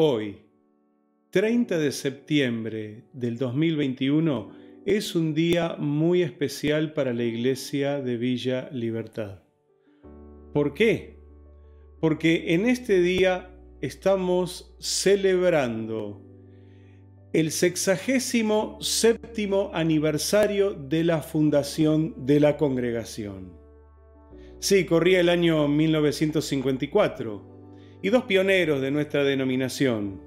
Hoy, 30 de septiembre del 2021, es un día muy especial para la Iglesia de Villa Libertad. ¿Por qué? Porque en este día estamos celebrando el 67º aniversario de la fundación de la congregación. Sí, corría el año 1954 y dos pioneros de nuestra denominación,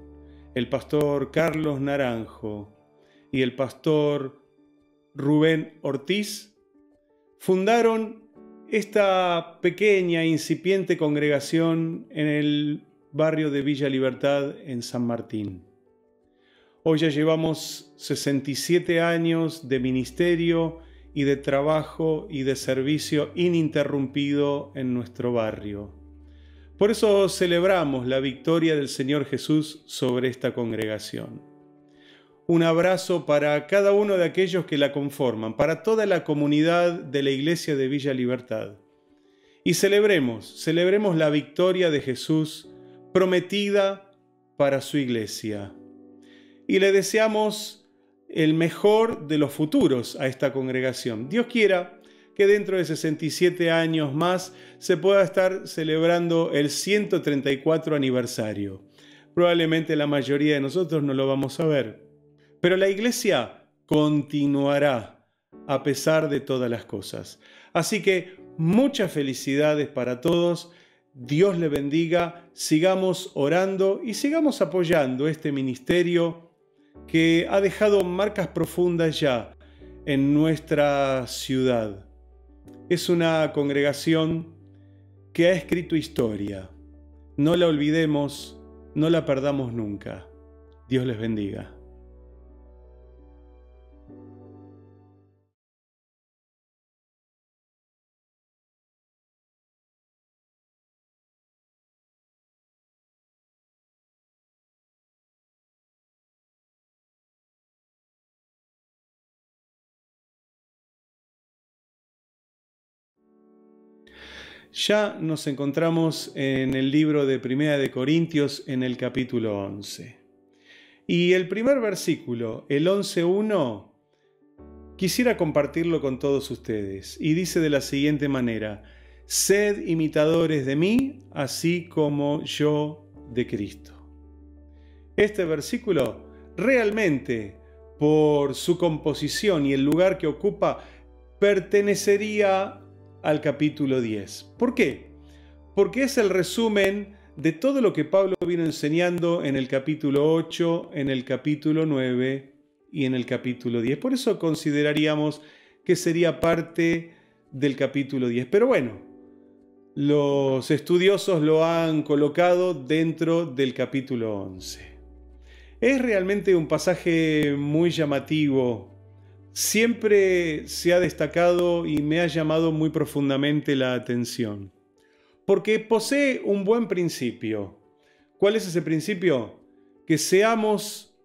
el pastor Carlos Naranjo y el pastor Rubén Ortiz, fundaron esta pequeña, incipiente congregación en el barrio de Villa Libertad en San Martín. Hoy ya llevamos 67 años de ministerio y de trabajo y de servicio ininterrumpido en nuestro barrio. Por eso celebramos la victoria del Señor Jesús sobre esta congregación. Un abrazo para cada uno de aquellos que la conforman, para toda la comunidad de la Iglesia de Villa Libertad. Y celebremos la victoria de Jesús prometida para su Iglesia. Y le deseamos el mejor de los futuros a esta congregación. Dios quiera que dentro de 67 años más se pueda estar celebrando el 134 aniversario. Probablemente la mayoría de nosotros no lo vamos a ver, pero la Iglesia continuará a pesar de todas las cosas. Así que muchas felicidades para todos. Dios le bendiga. Sigamos orando y sigamos apoyando este ministerio que ha dejado marcas profundas ya en nuestra ciudad. Es una congregación que ha escrito historia. No la olvidemos, no la perdamos nunca. Dios les bendiga. Ya nos encontramos en el libro de Primera de Corintios en el capítulo 11. Y el primer versículo, el 11:1, quisiera compartirlo con todos ustedes. Y dice de la siguiente manera: sed imitadores de mí, así como yo de Cristo. Este versículo realmente, por su composición y el lugar que ocupa, pertenecería al capítulo 10. ¿Por qué? Porque es el resumen de todo lo que Pablo vino enseñando en el capítulo 8, en el capítulo 9 y en el capítulo 10. Por eso consideraríamos que sería parte del capítulo 10. Pero bueno, los estudiosos lo han colocado dentro del capítulo 11. Es realmente un pasaje muy llamativo. Siempre se ha destacado y me ha llamado muy profundamente la atención, porque posee un buen principio. ¿Cuál es ese principio? Que seamos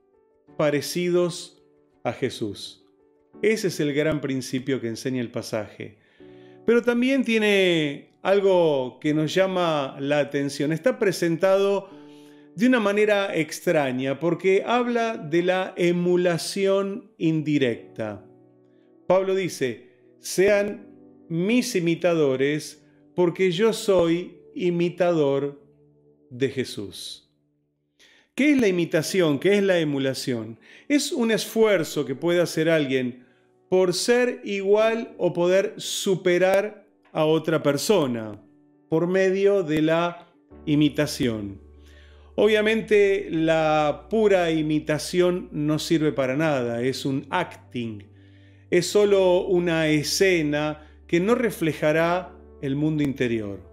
parecidos a Jesús. Ese es el gran principio que enseña el pasaje. Pero también tiene algo que nos llama la atención. Está presentado de una manera extraña, porque habla de la emulación indirecta. Pablo dice: sean mis imitadores, porque yo soy imitador de Jesús. ¿Qué es la imitación? ¿Qué es la emulación? Es un esfuerzo que puede hacer alguien por ser igual o poder superar a otra persona por medio de la imitación. Obviamente la pura imitación no sirve para nada, es un acting, es solo una escena que no reflejará el mundo interior.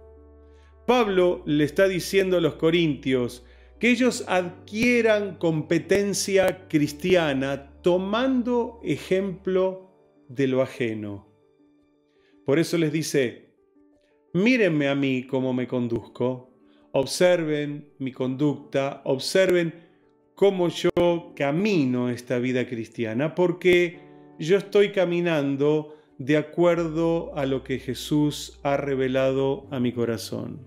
Pablo le está diciendo a los corintios que ellos adquieran competencia cristiana tomando ejemplo de lo ajeno. Por eso les dice: mírenme a mí cómo me conduzco. Observen mi conducta, observen cómo yo camino esta vida cristiana, porque yo estoy caminando de acuerdo a lo que Jesús ha revelado a mi corazón.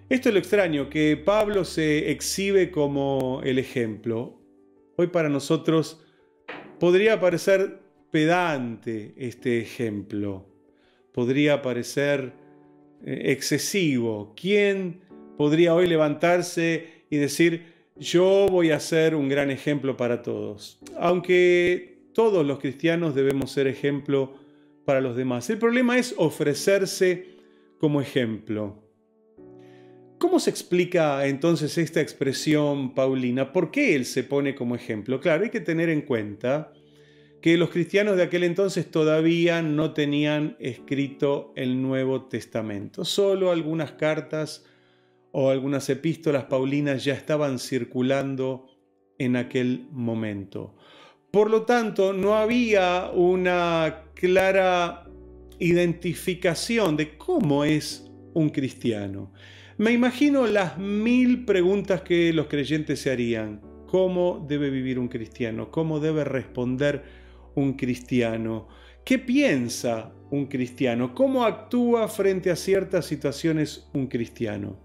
Esto es lo extraño, que Pablo se exhibe como el ejemplo. Hoy para nosotros podría parecer pedante este ejemplo, podría parecer excesivo. ¿Quién podría hoy levantarse y decir, yo voy a ser un gran ejemplo para todos? Aunque todos los cristianos debemos ser ejemplo para los demás. El problema es ofrecerse como ejemplo. ¿Cómo se explica entonces esta expresión paulina? ¿Por qué él se pone como ejemplo? Claro, hay que tener en cuenta que los cristianos de aquel entonces todavía no tenían escrito el Nuevo Testamento. Solo algunas cartas o algunas epístolas paulinas ya estaban circulando en aquel momento. Por lo tanto, no había una clara identificación de cómo es un cristiano. Me imagino las 1000 preguntas que los creyentes se harían. ¿Cómo debe vivir un cristiano? ¿Cómo debe responder un cristiano? ¿Qué piensa un cristiano? ¿Cómo actúa frente a ciertas situaciones un cristiano?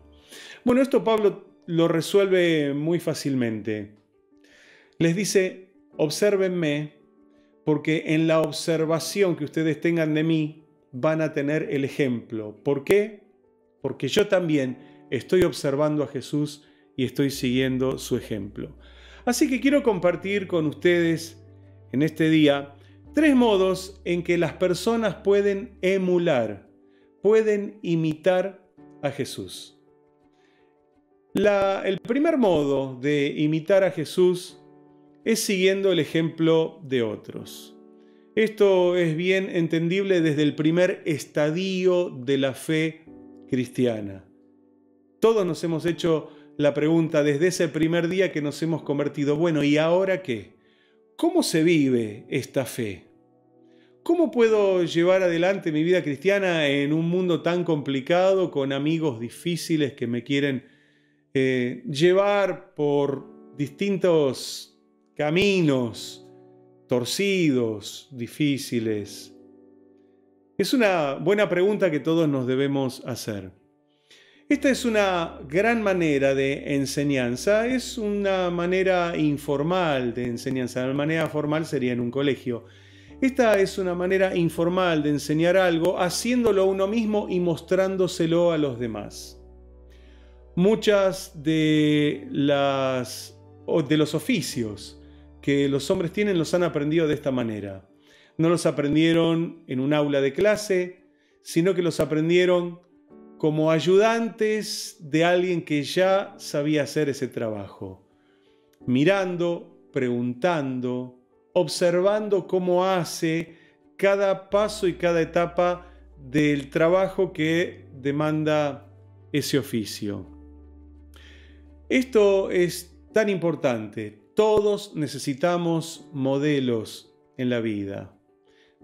Bueno, esto Pablo lo resuelve muy fácilmente. Les dice, obsérvenme, porque en la observación que ustedes tengan de mí van a tener el ejemplo. ¿Por qué? Porque yo también estoy observando a Jesús y estoy siguiendo su ejemplo. Así que quiero compartir con ustedes en este día 3 modos en que las personas pueden emular, pueden imitar a Jesús. El primer modo de imitar a Jesús es siguiendo el ejemplo de otros. Esto es bien entendible desde el primer estadio de la fe cristiana. Todos nos hemos hecho la pregunta desde ese primer día que nos hemos convertido. Bueno, ¿y ahora qué? ¿Cómo se vive esta fe? ¿Cómo puedo llevar adelante mi vida cristiana en un mundo tan complicado, con amigos difíciles que me quieren llevar por distintos caminos torcidos, difíciles? Es una buena pregunta que todos nos debemos hacer. Esta es una gran manera de enseñanza, es una manera informal de enseñanza. La manera formal sería en un colegio. Esta es una manera informal de enseñar algo, haciéndolo uno mismo y mostrándoselo a los demás. Muchas de los oficios que los hombres tienen los han aprendido de esta manera. No los aprendieron en un aula de clase, sino que los aprendieron como ayudantes de alguien que ya sabía hacer ese trabajo. Mirando, preguntando, observando cómo hace cada paso y cada etapa del trabajo que demanda ese oficio. Esto es tan importante. Todos necesitamos modelos en la vida.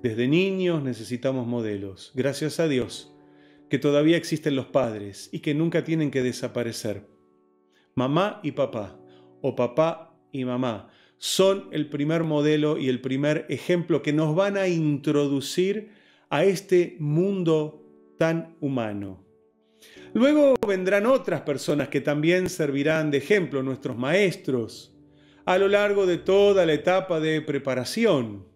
Desde niños necesitamos modelos. Gracias a Dios que todavía existen los padres y que nunca tienen que desaparecer. Mamá y papá, o papá y mamá, son el primer modelo y el primer ejemplo que nos van a introducir a este mundo tan humano. Luego vendrán otras personas que también servirán de ejemplo, nuestros maestros, a lo largo de toda la etapa de preparación.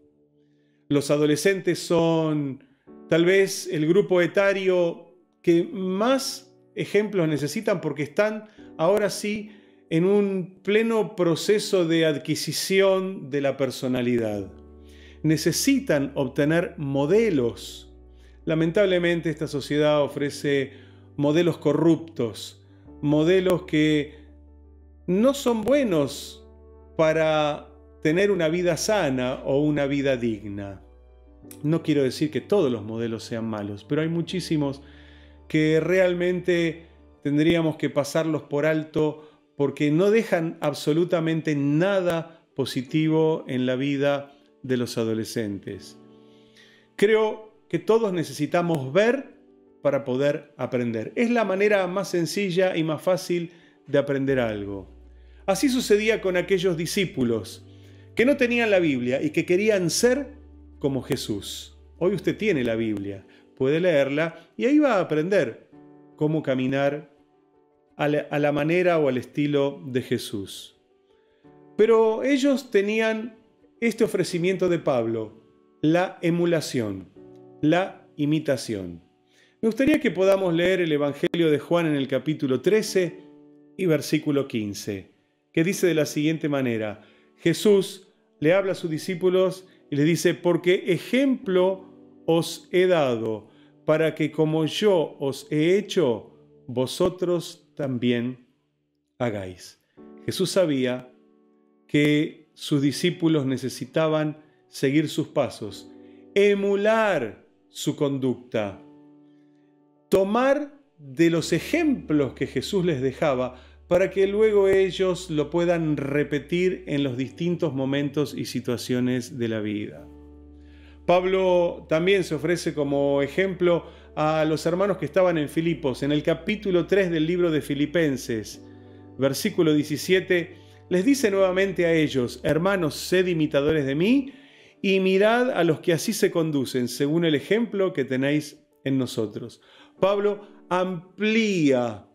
Los adolescentes son tal vez el grupo etario que más ejemplos necesitan porque están ahora sí en un pleno proceso de adquisición de la personalidad. Necesitan obtener modelos. Lamentablemente esta sociedad ofrece modelos corruptos, modelos que no son buenos para tener una vida sana o una vida digna. No quiero decir que todos los modelos sean malos, pero hay muchísimos que realmente tendríamos que pasarlos por alto porque no dejan absolutamente nada positivo en la vida de los adolescentes. Creo que todos necesitamos ver para poder aprender. Es la manera más sencilla y más fácil de aprender algo. Así sucedía con aquellos discípulos que no tenían la Biblia y que querían ser como Jesús. Hoy usted tiene la Biblia, puede leerla y ahí va a aprender cómo caminar a la manera o al estilo de Jesús. Pero ellos tenían este ofrecimiento de Pablo, la emulación, la imitación. Me gustaría que podamos leer el Evangelio de Juan en el capítulo 13 y versículo 15, que dice de la siguiente manera: Jesús le habla a sus discípulos y les dice: porque ejemplo os he dado, para que como yo os he hecho, vosotros también hagáis. Jesús sabía que sus discípulos necesitaban seguir sus pasos, emular su conducta, tomar de los ejemplos que Jesús les dejaba para que luego ellos lo puedan repetir en los distintos momentos y situaciones de la vida. Pablo también se ofrece como ejemplo a los hermanos que estaban en Filipos. En el capítulo 3 del libro de Filipenses, versículo 17, les dice nuevamente a ellos: hermanos, sed imitadores de mí y mirad a los que así se conducen, según el ejemplo que tenéis en nosotros. Pablo amplía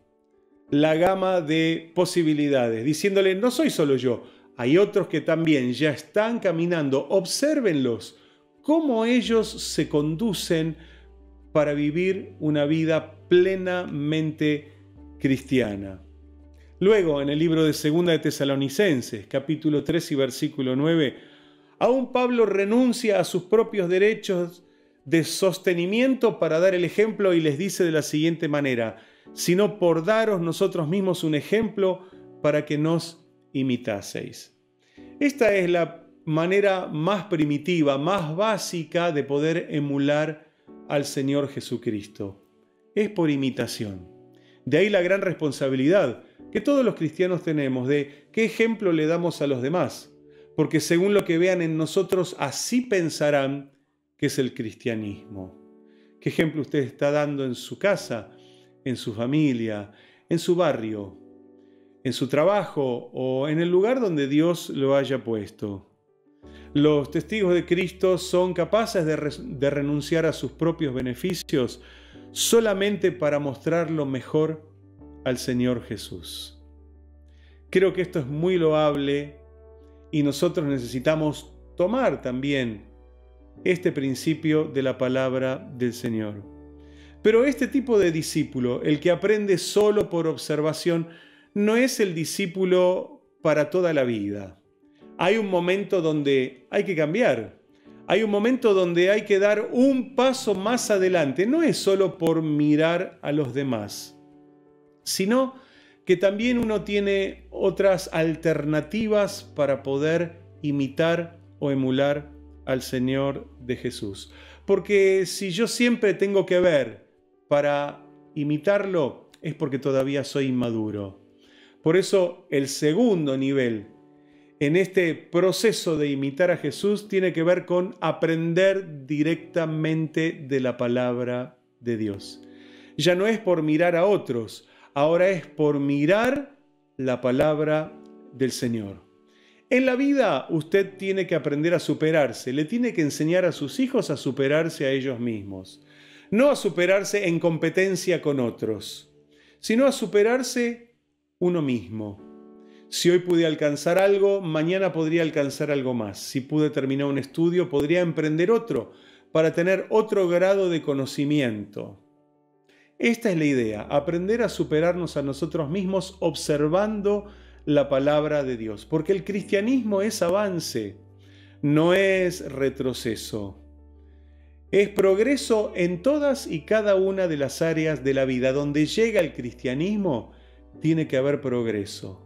la gama de posibilidades, diciéndole: no soy solo yo, hay otros que también ya están caminando, obsérvenlos, cómo ellos se conducen para vivir una vida plenamente cristiana. Luego, en el libro de Segunda de Tesalonicenses, capítulo 3 y versículo 9, aún Pablo renuncia a sus propios derechos de sostenimiento para dar el ejemplo y les dice de la siguiente manera: sino por daros nosotros mismos un ejemplo para que nos imitaseis. Esta es la manera más primitiva, más básica de poder emular al Señor Jesucristo. Es por imitación. De ahí la gran responsabilidad que todos los cristianos tenemos de qué ejemplo le damos a los demás, porque según lo que vean en nosotros, así pensarán que es el cristianismo. ¿Qué ejemplo usted está dando en su casa, en su familia, en su barrio, en su trabajo o en el lugar donde Dios lo haya puesto? Los testigos de Cristo son capaces de renunciar a sus propios beneficios solamente para mostrar lo mejor al Señor Jesús. Creo que esto es muy loable y nosotros necesitamos tomar también este principio de la palabra del Señor. Pero este tipo de discípulo, el que aprende solo por observación, no es el discípulo para toda la vida. Hay un momento donde hay que cambiar. Hay un momento donde hay que dar un paso más adelante. No es solo por mirar a los demás, sino que también uno tiene otras alternativas para poder imitar o emular al Señor de Jesús. Porque si yo siempre tengo que ver para imitarlo, es porque todavía soy inmaduro. Por eso el segundo nivel en este proceso de imitar a Jesús tiene que ver con aprender directamente de la palabra de Dios. Ya no es por mirar a otros, ahora es por mirar la palabra del Señor. En la vida usted tiene que aprender a superarse, le tiene que enseñar a sus hijos a superarse a ellos mismos. No a superarse en competencia con otros, sino a superarse uno mismo. Si hoy pude alcanzar algo, mañana podría alcanzar algo más. Si pude terminar un estudio, podría emprender otro para tener otro grado de conocimiento. Esta es la idea, aprender a superarnos a nosotros mismos observando la palabra de Dios. Porque el cristianismo es avance, no es retroceso. Es progreso en todas y cada una de las áreas de la vida. Donde llega el cristianismo, tiene que haber progreso.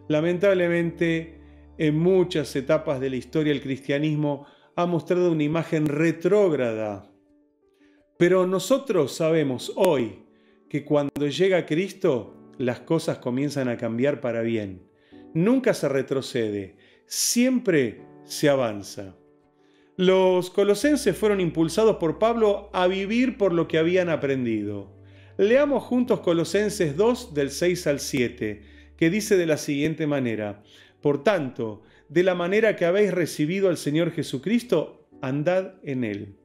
Lamentablemente, en muchas etapas de la historia el cristianismo ha mostrado una imagen retrógrada. Pero nosotros sabemos hoy que cuando llega Cristo, las cosas comienzan a cambiar para bien. Nunca se retrocede, siempre se avanza. Los colosenses fueron impulsados por Pablo a vivir por lo que habían aprendido. Leamos juntos Colosenses 2, del 6 al 7. Que dice de la siguiente manera: por tanto, de la manera que habéis recibido al Señor Jesucristo, andad en Él,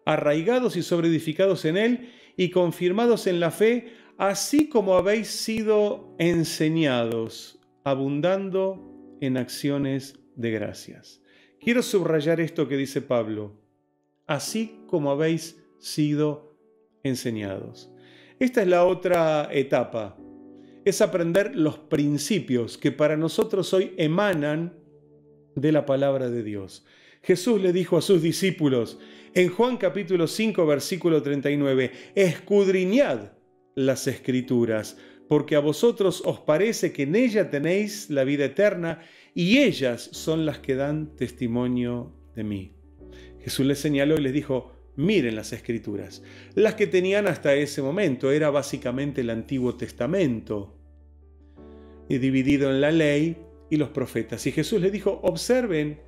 arraigados y sobreedificados en Él y confirmados en la fe, así como habéis sido enseñados, abundando en acciones de gracias. Quiero subrayar esto que dice Pablo, así como habéis sido enseñados. Esta es la otra etapa, es aprender los principios que para nosotros hoy emanan de la palabra de Dios. Jesús le dijo a sus discípulos en Juan capítulo 5, versículo 39, escudriñad las Escrituras, porque a vosotros os parece que en ella tenéis la vida eterna y ellas son las que dan testimonio de mí. Jesús les señaló y les dijo, miren las Escrituras. Las que tenían hasta ese momento era básicamente el Antiguo Testamento, dividido en la ley y los profetas. Y Jesús les dijo, observen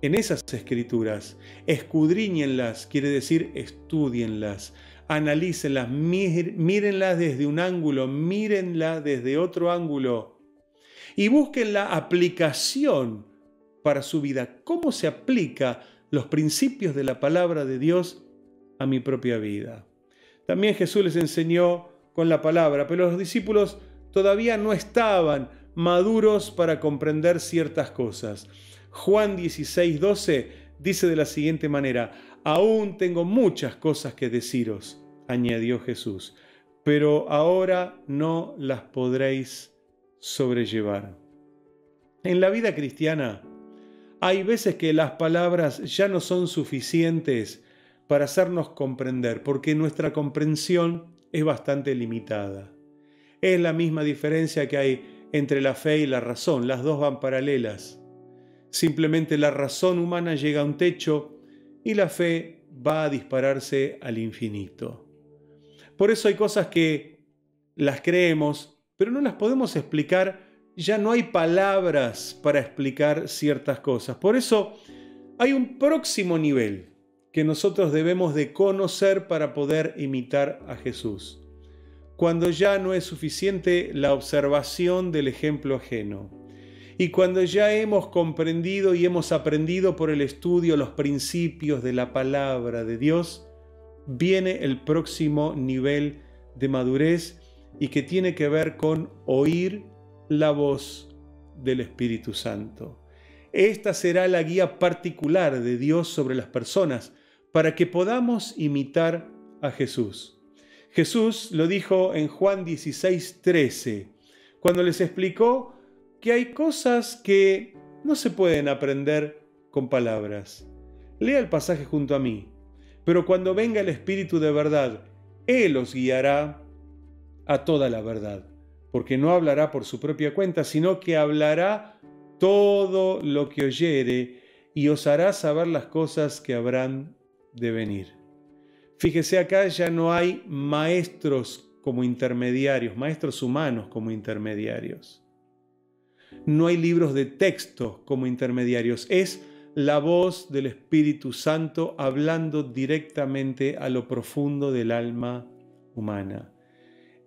en esas Escrituras, escudriñenlas, quiere decir estudienlas, analícenlas, mírenlas desde un ángulo, mírenlas desde otro ángulo y busquen la aplicación para su vida. ¿Cómo se aplica los principios de la palabra de Dios a mi propia vida? También Jesús les enseñó con la palabra, pero los discípulos todavía no estaban maduros para comprender ciertas cosas. Juan 16, 12 dice de la siguiente manera, aún tengo muchas cosas que deciros, añadió Jesús, pero ahora no las podréis sobrellevar. En la vida cristiana, hay veces que las palabras ya no son suficientes para hacernos comprender, porque nuestra comprensión es bastante limitada. Es la misma diferencia que hay entre la fe y la razón, las dos van paralelas. Simplemente la razón humana llega a un techo y la fe va a dispararse al infinito. Por eso hay cosas que las creemos, pero no las podemos explicar. Ya no hay palabras para explicar ciertas cosas. Por eso hay un próximo nivel que nosotros debemos de conocer para poder imitar a Jesús. Cuando ya no es suficiente la observación del ejemplo ajeno. Y cuando ya hemos comprendido y hemos aprendido por el estudio los principios de la palabra de Dios, viene el próximo nivel de madurez y que tiene que ver con oír la voz del Espíritu Santo. Esta será la guía particular de Dios sobre las personas para que podamos imitar a Jesús. Jesús lo dijo en Juan 16, 13, cuando les explicó que hay cosas que no se pueden aprender con palabras. Lea el pasaje junto a mí. Pero cuando venga el Espíritu de verdad, Él os guiará a toda la verdad, porque no hablará por su propia cuenta, sino que hablará todo lo que oyere y os hará saber las cosas que habrán de venir. Fíjese, acá ya no hay maestros como intermediarios, maestros humanos como intermediarios. No hay libros de texto como intermediarios. Es la voz del Espíritu Santo hablando directamente a lo profundo del alma humana.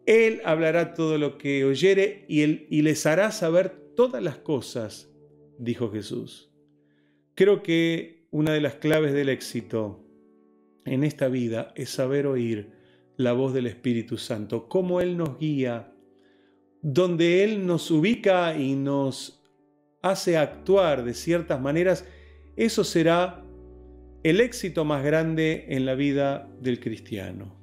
Él hablará todo lo que oyere y les hará saber todas las cosas, dijo Jesús. Creo que una de las claves del éxito en esta vida es saber oír la voz del Espíritu Santo, cómo Él nos guía, donde Él nos ubica y nos hace actuar de ciertas maneras. Eso será el éxito más grande en la vida del cristiano.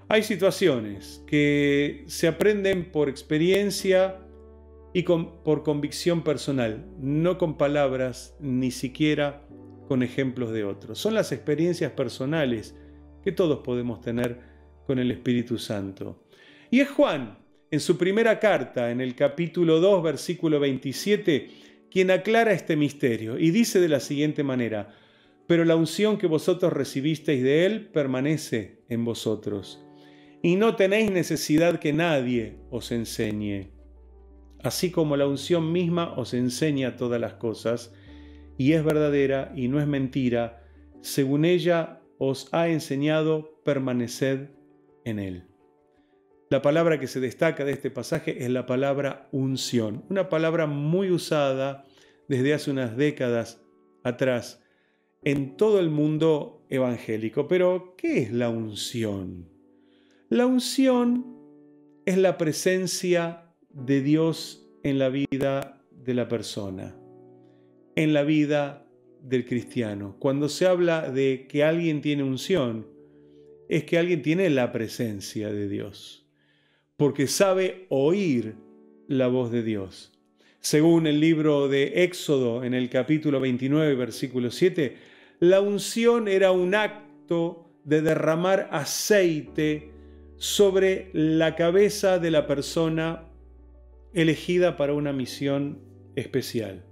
Hay situaciones que se aprenden por experiencia y por convicción personal, no con palabras, ni siquiera con ejemplos de otros. Son las experiencias personales que todos podemos tener con el Espíritu Santo. Y es Juan, en su primera carta, en el capítulo 2, versículo 27, quien aclara este misterio y dice de la siguiente manera: pero la unción que vosotros recibisteis de Él permanece en vosotros, y no tenéis necesidad que nadie os enseñe. Así como la unción misma os enseña todas las cosas, y es verdadera y no es mentira, según ella os ha enseñado, permaneced en Él. La palabra que se destaca de este pasaje es la palabra unción, una palabra muy usada desde hace unas décadas atrás en todo el mundo evangélico. Pero, ¿qué es la unción? La unción es la presencia de Dios en la vida de la persona, en la vida del cristiano. Cuando se habla de que alguien tiene unción, es que alguien tiene la presencia de Dios, porque sabe oír la voz de Dios. Según el libro de Éxodo, en el capítulo 29, versículo 7, la unción era un acto de derramar aceite sobre la cabeza de la persona elegida para una misión especial.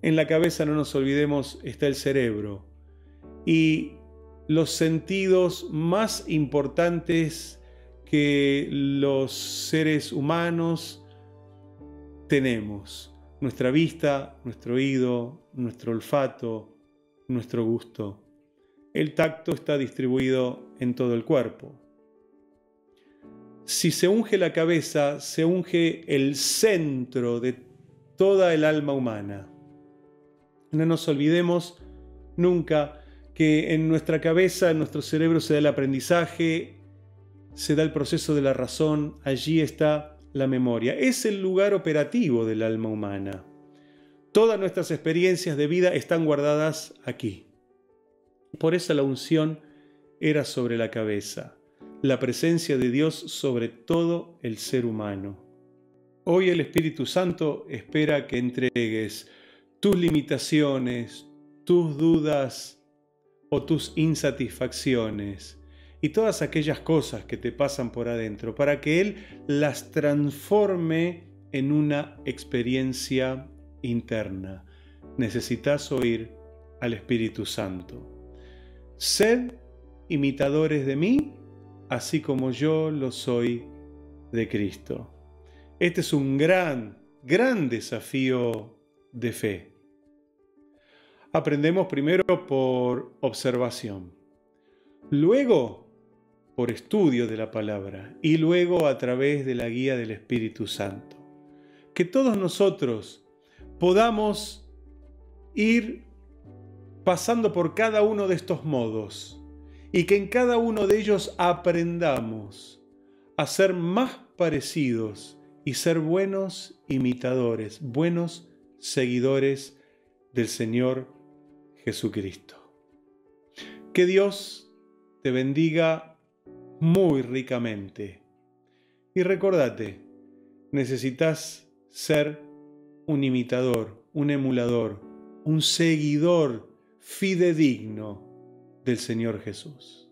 En la cabeza, no nos olvidemos, está el cerebro y los sentidos más importantes que los seres humanos tenemos: nuestra vista, nuestro oído, nuestro olfato, nuestro gusto. El tacto está distribuido en todo el cuerpo. Si se unge la cabeza, se unge el centro de toda el alma humana. No nos olvidemos nunca que en nuestra cabeza, en nuestro cerebro, se da el aprendizaje, se da el proceso de la razón, allí está la memoria. Es el lugar operativo del alma humana. Todas nuestras experiencias de vida están guardadas aquí. Por eso la unción era sobre la cabeza, la presencia de Dios sobre todo el ser humano. Hoy el Espíritu Santo espera que entregues tus limitaciones, tus dudas o tus insatisfacciones y todas aquellas cosas que te pasan por adentro, para que Él las transforme en una experiencia interna. Necesitas oír al Espíritu Santo. Sed imitadores de mí, así como yo lo soy de Cristo. Este es un gran desafío de fe. Aprendemos primero por observación, luego por estudio de la palabra y luego a través de la guía del Espíritu Santo. Que todos nosotros podamos ir pasando por cada uno de estos modos y que en cada uno de ellos aprendamos a ser más parecidos y ser buenos imitadores, buenos seguidores del Señor Jesucristo. Que Dios te bendiga muy ricamente. Y recordate, necesitas ser un imitador, un emulador, un seguidor fidedigno del Señor Jesús.